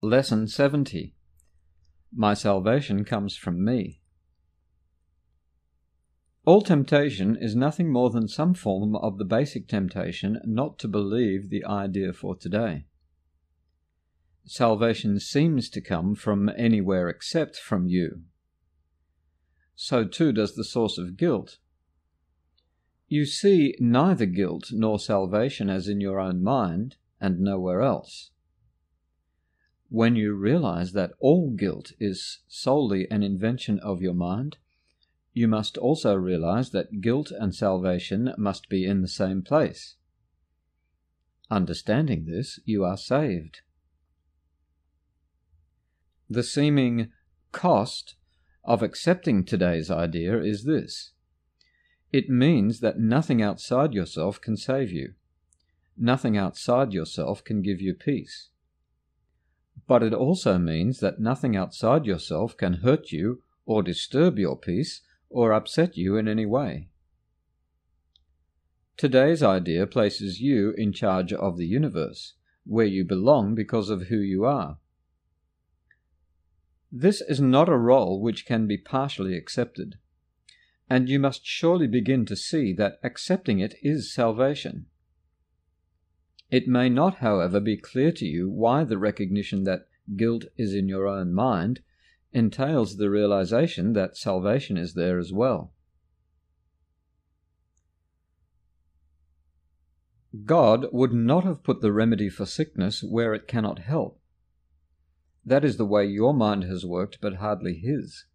Lesson 70. My salvation comes from me. All temptation is nothing more than some form of the basic temptation not to believe the idea for today. Salvation seems to come from anywhere except from you. So too does the source of guilt. You see neither guilt nor salvation as in your own mind and nowhere else. When you realize that all guilt is solely an invention of your mind, you must also realize that guilt and salvation must be in the same place. Understanding this, you are saved. The seeming cost of accepting today's idea is this. It means that nothing outside yourself can save you. Nothing outside yourself can give you peace. But it also means that nothing outside yourself can hurt you or disturb your peace or upset you in any way. Today's idea places you in charge of the universe, where you belong because of who you are. This is not a role which can be partially accepted, and you must surely begin to see that accepting it is salvation. It may not, however, be clear to you why the recognition that guilt is in your own mind entails the realization that salvation is there as well. God would not have put the remedy for sickness where it cannot help. That is the way your mind has worked, but hardly His.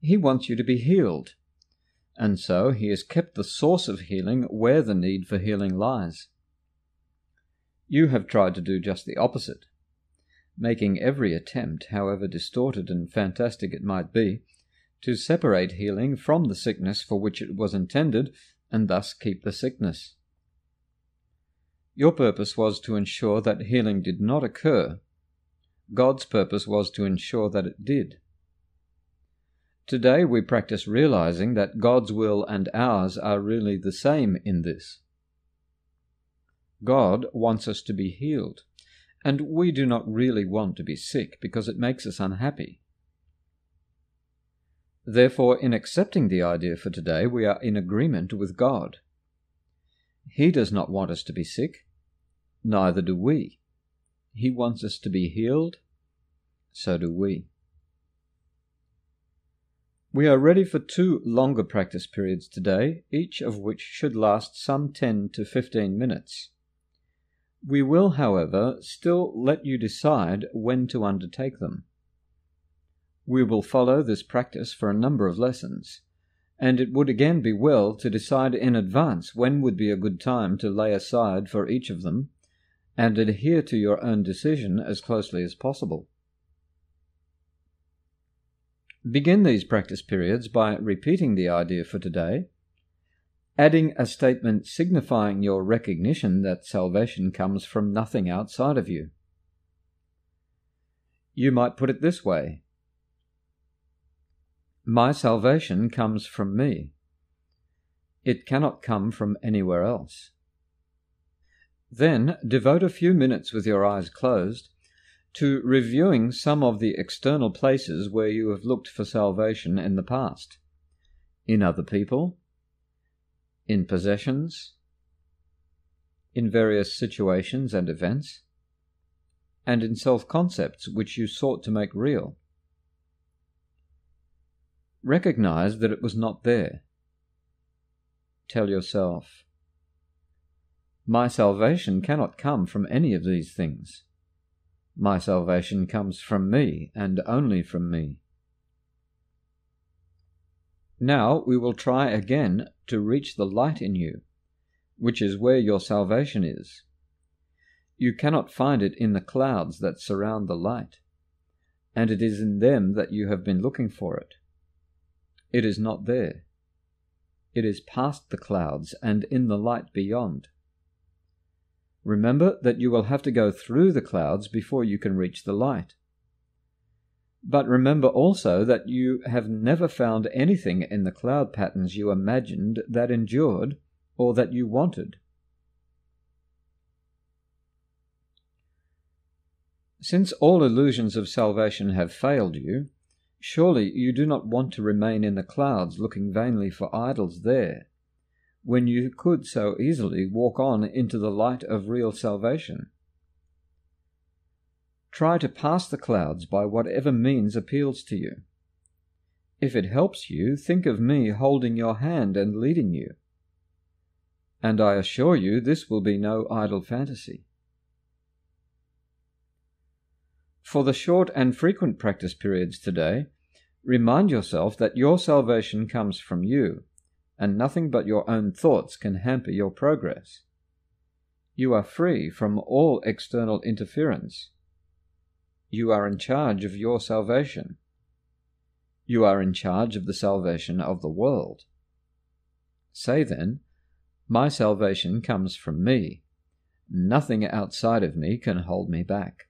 He wants you to be healed, and so He has kept the source of healing where the need for healing lies. You have tried to do just the opposite, making every attempt, however distorted and fantastic it might be, to separate healing from the sickness for which it was intended, and thus keep the sickness. Your purpose was to ensure that healing did not occur. God's purpose was to ensure that it did. Today we practice realizing that God's will and ours are really the same in this. God wants us to be healed, and we do not really want to be sick because it makes us unhappy. Therefore, in accepting the idea for today, we are in agreement with God. He does not want us to be sick, neither do we. He wants us to be healed, so do we. We are ready for 2 longer practice periods today, each of which should last some 10 to 15 minutes. We will, however, still let you decide when to undertake them. We will follow this practice for a number of lessons, and it would again be well to decide in advance when would be a good time to lay aside for each of them, and adhere to your own decision as closely as possible. Begin these practice periods by repeating the idea for today, adding a statement signifying your recognition that salvation comes from nothing outside of you. You might put it this way: My salvation comes from me. It cannot come from anywhere else. Then devote a few minutes with your eyes closed to reviewing some of the external places where you have looked for salvation in the past, in other people, in possessions, in various situations and events, and in self-concepts which you sought to make real. Recognize that it was not there. Tell yourself, my salvation cannot come from any of these things. My salvation comes from me and only from me. Now we will try again to reach the light in you, which is where your salvation is. You cannot find it in the clouds that surround the light, and it is in them that you have been looking for it. It is not there. It is past the clouds and in the light beyond. Remember that you will have to go through the clouds before you can reach the light. But remember also that you have never found anything in the cloud patterns you imagined that endured or that you wanted. Since all illusions of salvation have failed you, surely you do not want to remain in the clouds looking vainly for idols there, when you could so easily walk on into the light of real salvation. Try to pass the clouds by whatever means appeals to you. If it helps you, think of me holding your hand and leading you. And I assure you this will be no idle fantasy. For the short and frequent practice periods today, remind yourself that your salvation comes from you, and nothing but your own thoughts can hamper your progress. You are free from all external interference. You are in charge of your salvation. You are in charge of the salvation of the world. Say then, my salvation comes from me. Nothing outside of me can hold me back.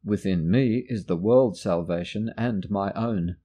Within me is the world's salvation and my own.